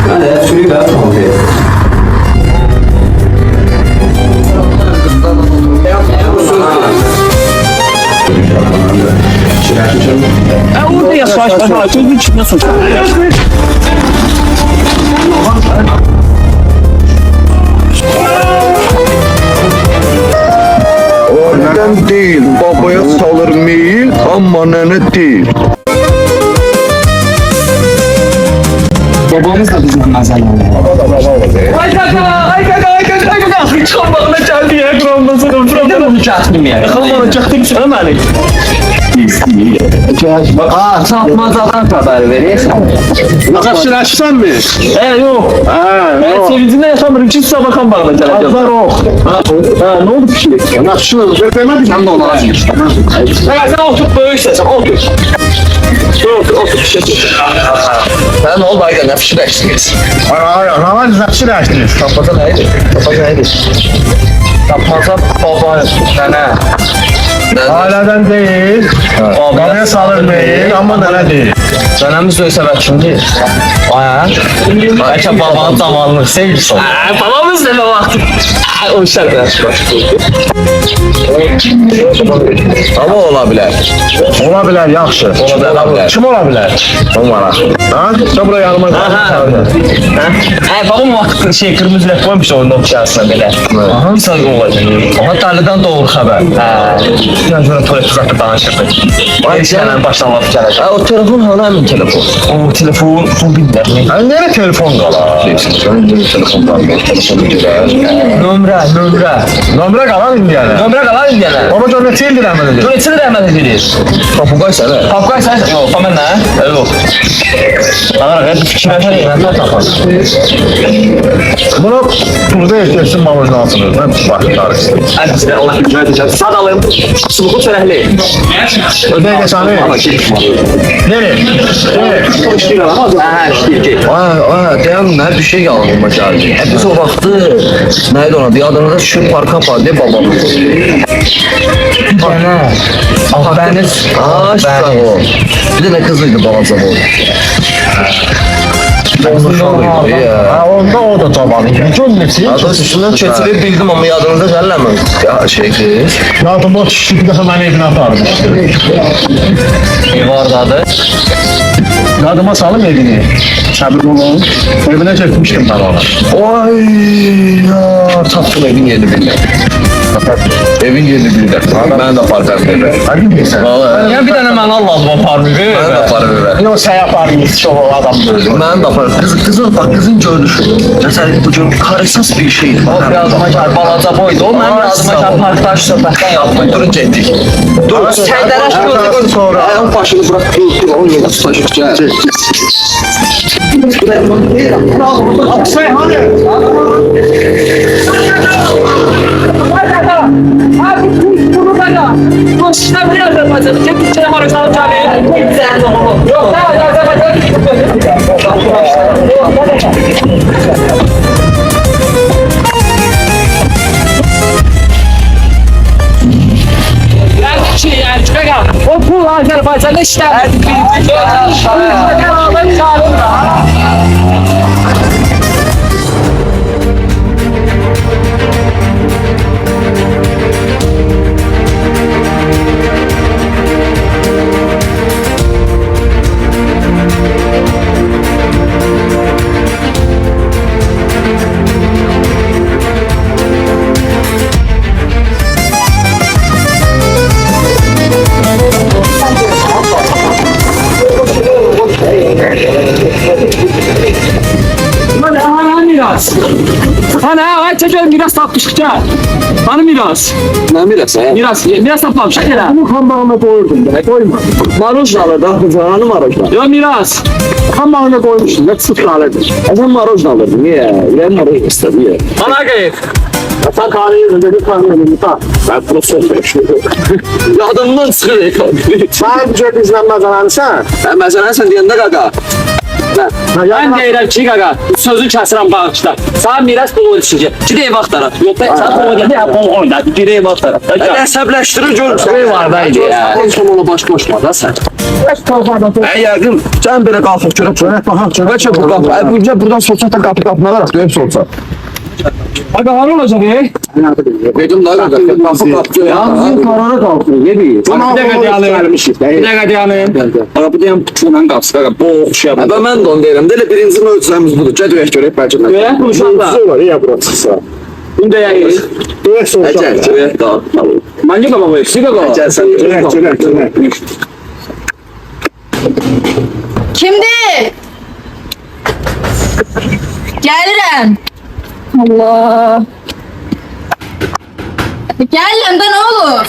Hadi suyu ver. Orada yaşaş bana gözün çıkmasın. Neden değil, babaya salır meyil ama nene değil. Babamız da bizim mezelleri. Ay kaka. Çalmağına geldi ya kronmasını. Neden bunu çaktım ya? Kalmana çaktım sana mı? Aa, sapmazadan haber veriyorsan. Arkadaşlar mı? Yok. Ben sevincinde yaşamırım. Çift sabakan bağlı geleceğim. Azlar o. Ne oldu bir şey? Nakşını vermedik. Sen de onu azmış. Sen otur böyle istersen otur. Otur bir şey. Sen ne oldu Aydan? Yapışır açtınız. Hayır, nakşını açtınız. Sapmaza neydi? Sapmaza baba nene. Aileden değil, babaya salır meyil ama nene değil. Dönemi söylesem şimdi. Belki babanın zamanını sevgisi oldu. Babamız ne vakti? O işler. Ama olabilir. Olabilir, yaxşı. Olabilir. Kim olabilir? Olmara. Ha? Sen buraya yanıma Babam vakti şey kırmızı lef koymuş onun okşasına böyle. Bir saat olacak. Aha tarladan doğru haber. Yani şöyle tuvalet uzakta danışırdık. Ay senin baştan laf gelecek. O telefon hala mı telefon? O telefon son bilgiler. Hani nereye telefon kala? Telefon var. Telefonu girer. Nömrə qalan indiyələ. Nömrə qalan indiyələr. Baba gör neçə ildir əməl edir? Neçə rəhmət edilir? Papugay sana. Papqay sən? Yox, tamam nə? Yox. Ana rəhmət fikirləşən nə tapar? Bunu burada ehtiyacın mamacın altını. Mən baxarız. Əlbəttə Allah hikmət edəcək. Sad alım. Suluqu çörəkli. Ödəyə geçəni. Nereye? Dayan ne bir şey yanılma geldi. Biz o vakti neydi ona diye adını da şu parka var diye babam. Ahbəniz. Sağ ol. Bir de ne kızıydı babam zaman. Onda o da tabanı. Gün neçə? Adı üstünden keçirip bildim ama yadınıza gelmem. Ya şey kız. Yadıma düşdü bir dəfə məni evinə aparmışdı. Vardı adı. Yadıma salım evini. Səbir olun. Evinə çəkmişdim mən onu. Ay ya taptım evin yerini bildim. Evin yerini bildim. Ben de parka verdim. Həlim bilsən. Vallahi. Ya bir dənə mən Allah'ım aparmı? Ben de para verdim. Yox, sən yaparmış çox adam böyle. Ben de para. Kızın bak kızın görünüşü. Mesela bugün karısız bir şeydi. O yazıma çar balaca boydu. O mənim yazıma çar parkdaş söhbətdən yapmaydı. Durun cendik. Dur. Çəydələş gördük. Sonra. Ayağın başını bırak. Dur. 10 yıl tutacak. Gel. Sen hani? O pul Azerbaycan'da işler. Miras. Ana, ay çocuğum miras tapmıştıkça. Bana miras. Ne mirası ya? Miras tapmamış. Bunu kan bağına koyurdum. Koyma. Marojnalı da kızağını marojnalı. Yo miras. Kan bağına koymuştum. Hep sıfır aledir. Sen marojnalı niye? İlen maroj istedi ya. Ana kayıp. Sen kahveyi önce bir kahveyi önce. Ben profesör. Yadımdan çıxır ekonomi. Sen güzel izlenmez anansan. Mesela sen diyende kaka. Ben deyirəm ki, qaqa, sözün kəsirəm bağışda. Sağ miras pulu düşəcək. Gidək ev axtaraq. Yoxsa sən pulu gətir, ya pulu oyna. Gidək ev axtaraq. Əsəbləşdirir görürsən. Şey var da idi ya. Sən onu boş-boşma da sən. Yəqin sən belə qalxıb görək. Görək baxaq görək. Bəlkə bu qapı. Buradan sorsa da qapı alaraq döyüb sorsa. Qaqa, harı olacaq, Dedim da qapı. Yalnız karara qalxır, yedi. Bir dəqiqə dayanın. Bir dəqiqə dayanın. Qaqa bu deyəm tutulan qapısı qaqa. Boğuşuya. Mən də onu deyirəm. Elə birinci möcüzəmiz budur. Gəl görək bəlkə. Görək bu uşaqlar. Var ya bura çıxsa. Bunu deyək. Döyək sorsa. Gəl görək da. Məncə qaqa bu eksi qaqa. Gəl sən. Görək. Kimdi? Gelirim. Allah. Gelirim de ne olur?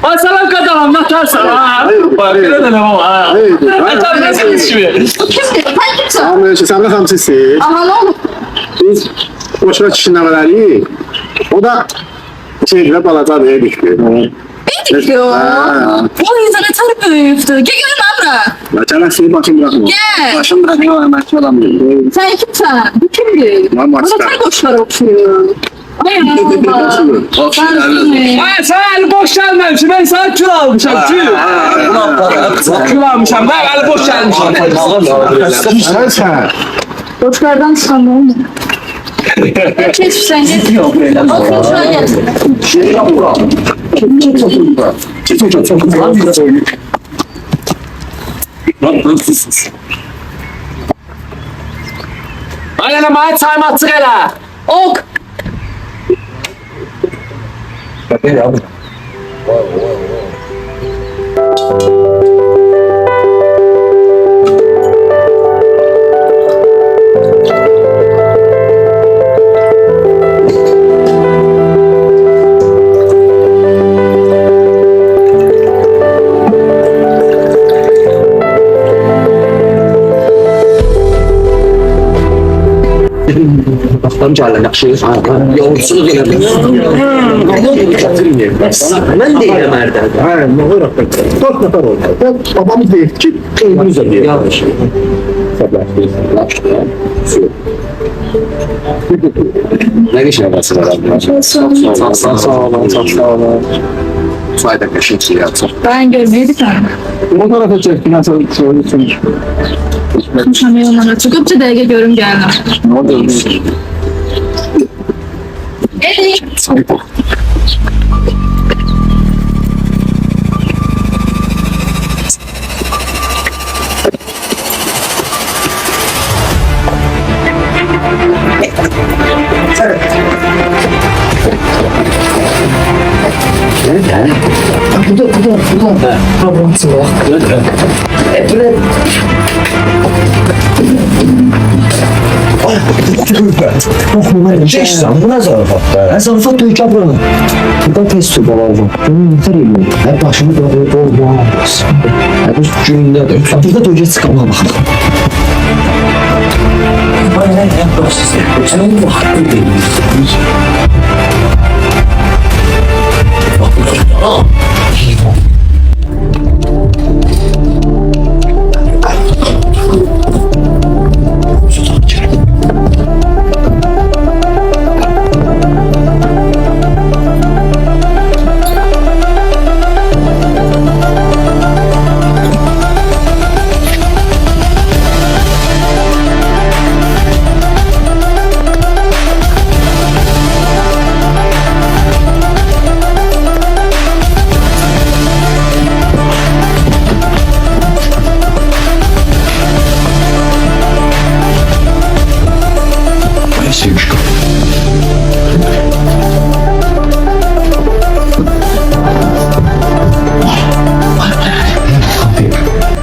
Ay salam qaqa, natarsan ha. Bak, elə də nə var? Natar nəsin işi? Kimdi? Sen kimsin? Tamam öyle sen de hamsisin. Aha ne olur? Biz boşuna çişinlemeleri. O da şeyle balaca diye düşüyor. Bildik ya. O yüzden atarı büyüktü. Gel görün abra. Mesela senin başın bırakma. Gel. Başın bırakma hemen çalam. Sen kimsin? Bu kimdi? Ben Bana başka. tel boşlar okuyor. Ay Allah. Ay sən əli boş gəlməmişəm, mən sənə kül almışam, kül. Kül almışam, mən əli boş gəlmişəm. Sen. Boşlardan çıkan ne oldu? Kes sen git. Yok. Otur şuraya gel. Aynen ama hadi sayma attık hele. Ok. Baxdan gələn yaxşı. Yolçuluq elədim. Mən deyirəm Ərdə. Ha, ne olur artık. 4 nefer oldu. Babamız değil ki kıymız ödüyor. Yanlış. Ne işin arası var abi? Sağ olun. Sayda kaşıntı yaptım. Ben görmeydi sen. O tarafa çekti nasıl söylüyorsun? Konuşamıyorum ona. Çıkıp bir dakika görüm geldim. Ne oldu? Hadi. Bu ne zarafat? Zarafat da ülke buranın. Buradan test tüp alalım. Bunun yeter mi? Hep başımı doğru olmaz. Hep bu gününde de. Burada da önce sıkama bakalım. Bana ne yapıyorsun? Sen onu hakkı değilsin.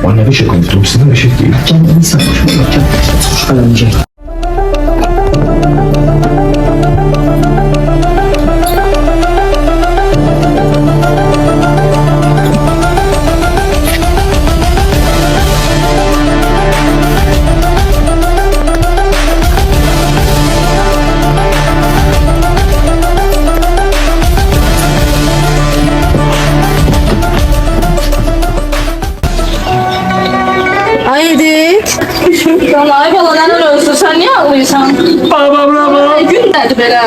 Bana bir şey konuştum, size bir şey değil. Kendini sarhoş olurken suç kalamayacak. Haydi. Vallahi baladan ölsün. Sen niye ağlıyorsan? Babam babam. Ay, gün nədir belə?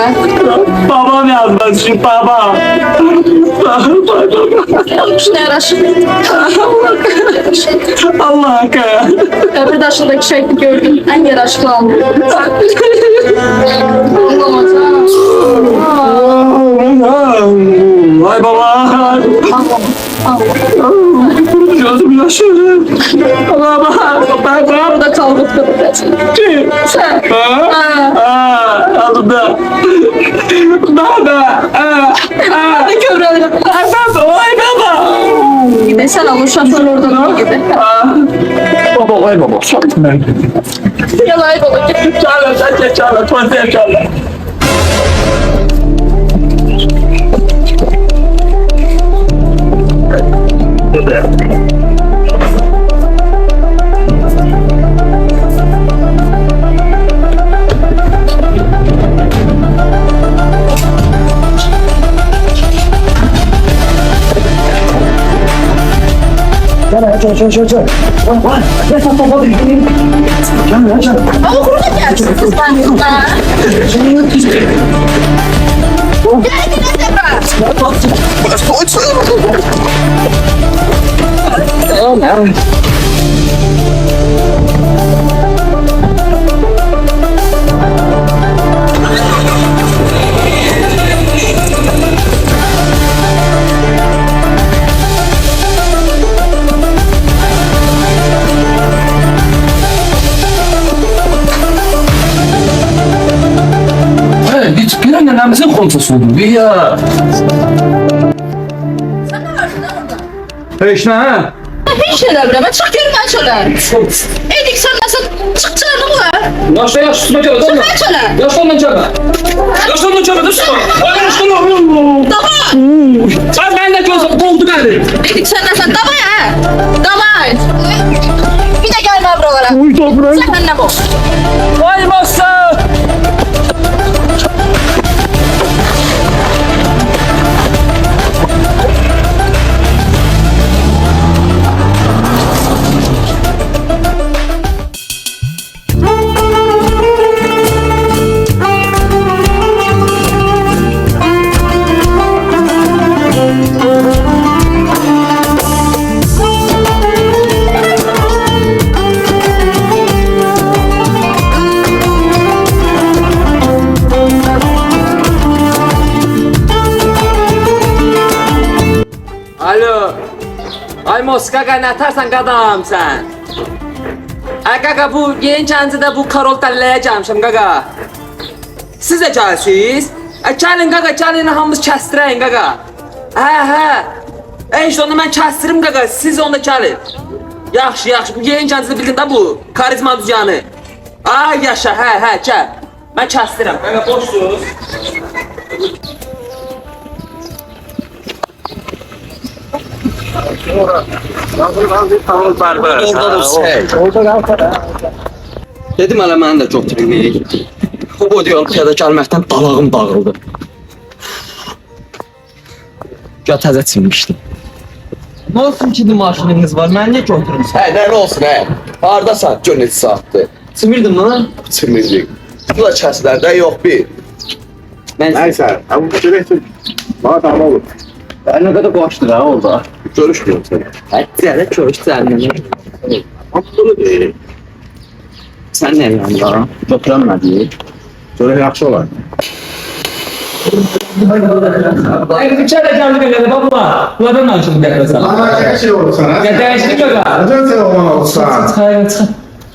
Babam yazmaz şu babam. Yapmış ne yaraşır? Allah hakkı. Öbür daşındaki şekli gördüm. En yaraşıklı aldım. Ağlamaz Vay baba. Gözüm yaşarı. Baba. Baba. Burada kaldık da Kim? sen. Aldı. Baba. Hadi kövrəlim. Baba. Vay baba. Gide sen al uşaqlar oradan gide. Baba vay baba. Yalay baba gide. Çağla. Çağla. Tuvalete çağla. Gel. Vay. Ne sapma baba. Gel. Ama burada gelsin kız ben burada. Gel gide sefer. Hiç bir an namazın kontrolü oldu. Ya. Sen ne varsın orada? Heç nə, hə? Hiç şeyler bre. Ben çık görmeye şöyle. Edik sen nasıl çık çağırdın mı? Yaşla yaşlı gel. Çıkmaya şöyle. Yaşlanma çaba. Yaşlanma çaba dur sana. Ay yaşlanma. Tamam. Sen ben de gözüm buldu beni. Edik sen nasıl? Damay ha. Damay. Bir de gelme buralara. Uy topraq. Sen ne bu? Vay masa. Alo. Ay Moskaka ne atarsan qadam sen. Ay qaqa bu Yenicəncidə bu Karol dəlləyəcəmişəm qaqa. Siz də gəlsiniz? Ay gəlin qaqa, gəlin hamımız kəstirəyin qaqa. Hə. İşte onu mən kəstirim qaqa, siz onda gəlin. Yaxşı, bu Yenicəncidə bildin də bu karizma düzyanı. Ay yaşa, hə, gəl. Mən kəstirəm. Qaqa boşsuz. Dedim hələ məni də götürməyik. Bu boyda yol piyada gəlməkdən dalağım dağıldı. Ya təzə çinmişdim. Ne olsun ki maşininiz var, mən niyə götürmüsən? Hə, nə olsun, hə? Hardasan? Gör neçə saatdır? Çimirdim lan. Çırmızı. Bu da kəslərdə yox bir. Nəysə, bu görəkdir. Bana tamam olur. Ben ne kadar boştur ha orada. Görüşmüyorum səni. Hətta görüş səninlə. Abdulu deyil. Sən nə yanında? Götürənmədi. Görək yaxşı olar. Ay kızım çayla canlı gönderdi baba. Bunlardan mı açıldı yaklaşan? Ana, nə şey olur sənə? Ya değiştik kaka. Necə telefon olsan? Çıkar.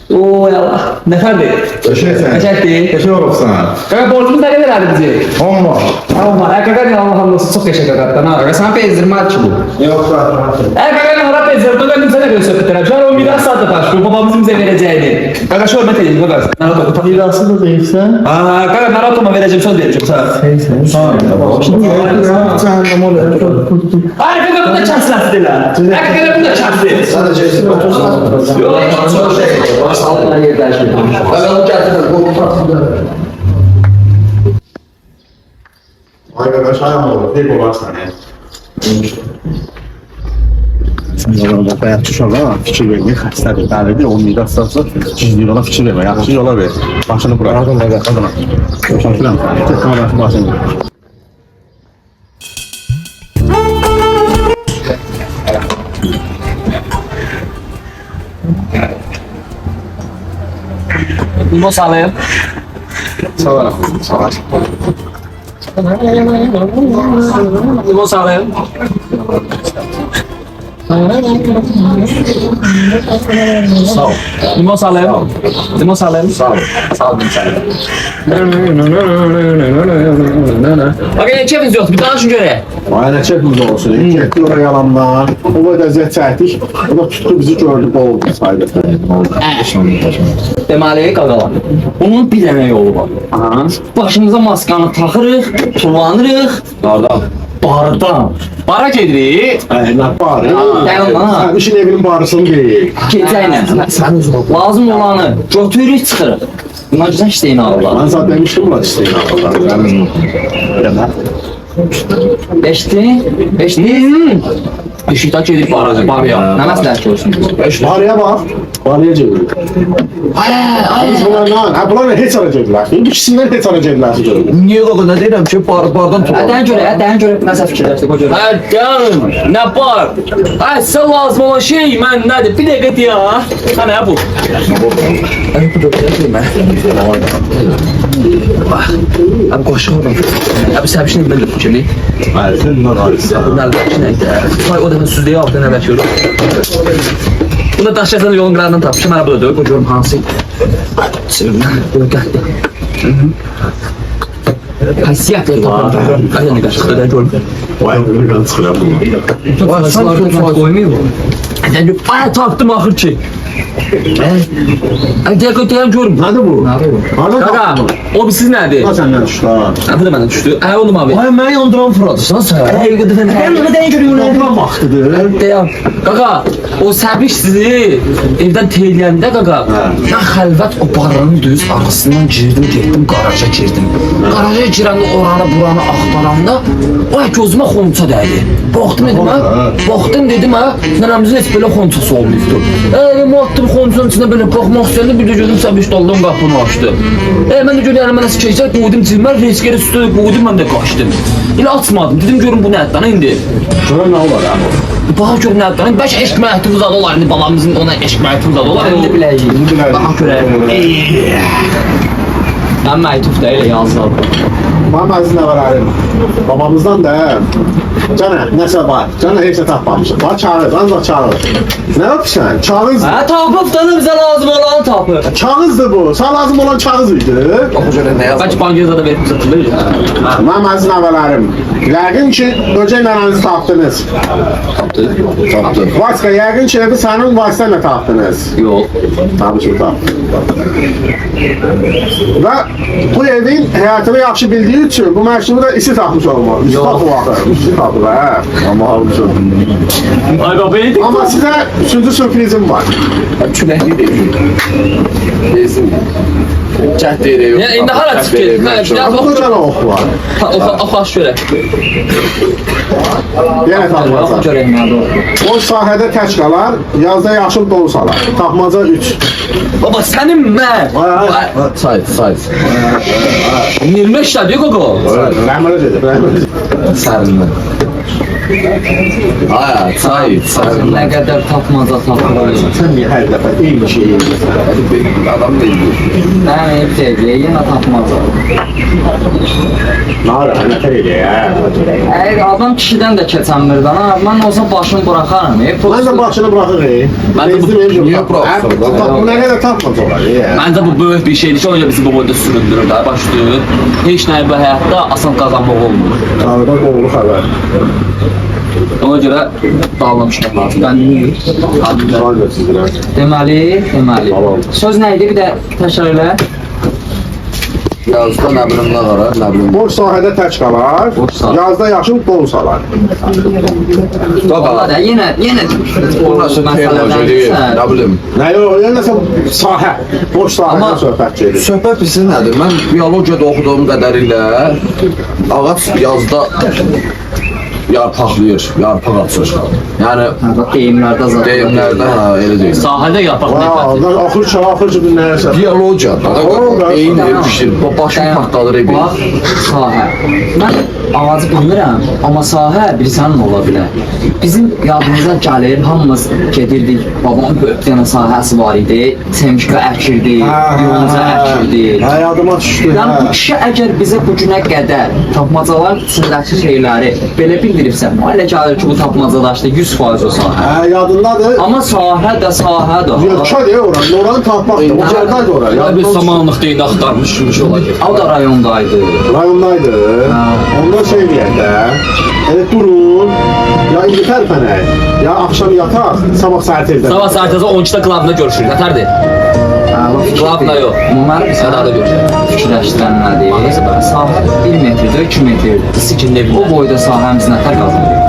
Oo yallah. Ne fark Qəşəngsən. Kaçakti. Qəşəng olsan. Kaka borcumuz da kadar herhalde bizi. 10 var. Ama kaka ne Allah Allah çok yaşa kaka. Kaka sana bezdirme aç bu. Yoxsa. Kaka ne harap bezdirme. Kaka kimse ne böyle söhbetler. Şu an o miras saati başlıyor. Babamızın bize vereceğini. Kaka şu hürmet edin kaka. Narada utan. Mirası da deyilsən. Aa kaka naratoma vereceğim söz vereceğim sana. Şimdi cəhənnəm olur. Ay kaka bu da çarşılattı lan. Kaka bu da çarşılattı. Sadəcə otursan. Yok çok şey. Altına yerləşdim. Mən gətirdim, bu tatlıdır. Ay qardaş, ayağım olur. Tek olarsan, hə? Bəyətçi uşaqlar fikir vermək xəstədir, dəlidir, onun midəsi gizliyir, ona fikir vermək, yaxşı yola ver. Başını bırak. Şaşıram. Tek kamerasını başını. Limon salayım. Sağ ol. Sağ ol. Limon salayım. Sağ ol. Limon salayım. Limon salayım. Sağ ol. Sağ ol. Bak yine keyfiniz yoktu. Bir danışın göre. Vay ne çekimiz olsun. Getdik oraya yalanlar. O boyda əziyyət çəkdik. O da tutdu bizi gördü, boğuldu saydı. Deməli qaqalar. Bunun bir dənə yolu var. Başımıza maskanı taxırıq, tullanırıq. Qardan. Bardan. Bara gedirik. Nə barı? Dayanma. Sən işin evinin barısını deyil. Gecə ilə. Lazım olanı götürürük, çıxırıq. Buna güzel işleyin ağırlar. Mən zaten demişdim ulan isteyin ağırlar. Beşti. Işıkta gedik barıya. Nə məsləhət görürsünüz? Barıya bak. Barıya gedir. Bunlar heç ara gedirlər. İkisindən heç ara gedirlər. Niye qaqa ne deyirəm ki bardan tutar. Dən görə nəsə fikirləşdik o görə. Canım, ne var? Ay, sen lazım olan şey ben nedir? Bir dakika ya. Ha ne bu? Abi qoşuyorum. Abi səbişini ben de fikirli. Sən nə qarısı? Bunlar da içine Vay o da süzdüyü altına nə bəkiyordum. Bunda daşlarsan yolun qırağından tapmışım. Mənə burada dövük. O görüm hansı. Sürümdən. Böyle gəldi. Haysiyat verir tapıyorum. Aynen qaşıqda da görüm. Vay bunu çıxıram bunu. Vay sanki koymuyor mu? Ay tapdım axır ki. Ay diye kötüyem görüm. Nədir bu? Harada Kaka, tapdın? o siz nədir? Bu səndən düşdü ha. Bu da məndən düşdü. Ay oğlum abi. Ay mən yandıran fıradırsan sən. Ay qıdıfın. Ay qıdıfın görüyorum. Yandıran vaxtıdır. Deyəm. Kaka, o səbiş sizi evdən teyləyəndə kaka, mən xəlvət o baranın düz arasından girdim, getdim, garaja girdim. Garaja girəndə oranı buranı axtaranda, ay gözümə xonça dəydi. Baxdım dedim ha, baxdım dedim ha, nənəmizin heç belə xonçası olmuşdu. Matdım xonçanın içində belə baxmaq istəyəndə bir də gözüm səbiş daldan qapını açdı. Mən də görəyəm mənə sikəcək, qoydum cibimə, reskeri üstü qoydum, mən də qaçdım. Elə açmadım, dedim görüm bu nədən indi. Görən nə olar ha? Baha görün nədən, bəlkə eşq məhdud zad olar, indi balamızın ona eşq məhdud zad olar, indi biləcəyik. Baha görəyim. Mən məhdud da elə yazdım. Mənim əziz nəvələrim, babamızdan da Canə, nəsə var, Canə heç nə tapmamışıq. Var çağırır, ancaq çağırır. Nə yapırsan? Kağız. Hə, tapıb da bizə lazım olanı tapıb. Kağızdır bu. Sana lazım olan kağız idi. Bəlkə bankiyada da verib satılır. Mənim əziz nəvələrim, yəqin ki, böcək nənənizi tapdınız. Tapdınız. Vaska, yəqin ki, evi sənin vasitə ilə tapdınız. Yox. Tabii ki, Və bu evin həyatını yaxşı bildiyi üçün bu məktubu da isi tapmış olmalı. Isi tapı baxır. İsi tapı, hə. Amma halbuki. Ay baba, Amma sizə üçüncü sürprizim var. Küləkli deyil. Bezim. Cəhd deyil. Ya indi hara çıxır? Biraz Bu oxu. da oxu var. Oxu görə. Yenə tapmaca. Görək nədir o. O sahədə tək qalar, yazda yaşıl don salar. Tapmaca 3. Baba sənin mən. Sayt. 25 şadı qoqo. Rəhmətə gedir. Sərinlə. Ay, sayt. Nə qədər tapmaca tapılır. Sən niyə hər dəfə eyni şeyi edirsən? Adam deyil. Mən hep deyir, yenə tapmaca. Nara, nətər edir ya? Adam kişidən də keçənmir də. Mən olsa başını buraxarım. Mən də başını bırakırıq. Ben de bu- Niye bıraksın? Nə qədər tapmaca olar ya? Məncə bu böyük bir şeydir ki, o yüzden bizi bu boyda süründürür də, başlıyor. Heç nə bu həyatda asan qazanmaq olmur. Tanrıdan qoğulu xəbər. Ona görə dağlamışlar lazım. Bəndini Can götürdülər. Deməli. Tamam. Söz nə idi? Bir də təkrar elə. Yazda nə bilim nə qarar, nə bilim. Boş sahədə tək qalar, Boş sahə. yazda yaşıl don salar. Valla da yenə Bu nasıl texnoloji deyil, nə bilim. Nə yox, yəni nəsə sahə, boş sahədən Amma- söhbət gedir. Söhbət bilsin nədir? Mən biologiyada oxuduğum qədərilə ağac yazda yarpaqlayır, yarpaq açır. Yəni Bak deyimlərdə zaten. deyimlərdə elə deyil. Sahədə yarpaq Vay, nəfəti. ondan axır günlərsə. Dialogiya, eyni Tamam. pişir, başım partladır ebi. Bax, sahə. Mən ağacı bilmirəm, amma sahə bir sənin ola bilər. Bizim yadımıza gəlir, hamımız gedirdik, babamın böyük dənə sahəsi var idi, semşika əkirdi, yonca əkirdi. Yadıma düşdü. Yəni bu kişi əgər bizə bu günə qədər tapmacalar içindəki şeyləri belə bildiribsə, mənə elə gəlir ki, bu tapmacada işte 100% o sahə. Yadındadır. Amma sahə də sahə də. Yölkədir oranı tapmaqdır. O cərdaydı ora. Ya bir samanlıq deyini axtarmışmış olacaq. O da rayondaydı. Rayondaydı. Ondan şey deyəndə, durun, ya indi tərpənək, ya axşam yataq, sabah səhər tezdən. Sabah saat 12-də klubda görüşürük. Nətərdir? Klubda yox. Bunlar Sədada görüşürük. fikirləşdirənmədir. Sahə 1 metrdir, 2 metrdir. Sikində O boyda sahəmiz nətər qazanır?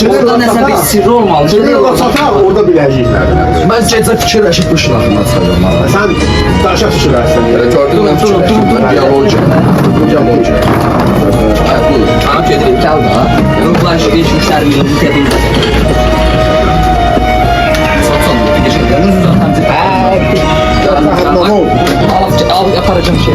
Orada nəsə bir sirri olmalı. Gedir ora çataq, orada biləcəklər. Mən gecə fikirləşib bu şınaqdan çıxacağım. Sən daşa düşürərsən. Gördün mü? Dialogiya. Dialogiya. Tamam gedirik. Gəl da. Ruhlar işmişlərimizi gedir. Al aparacağım şey.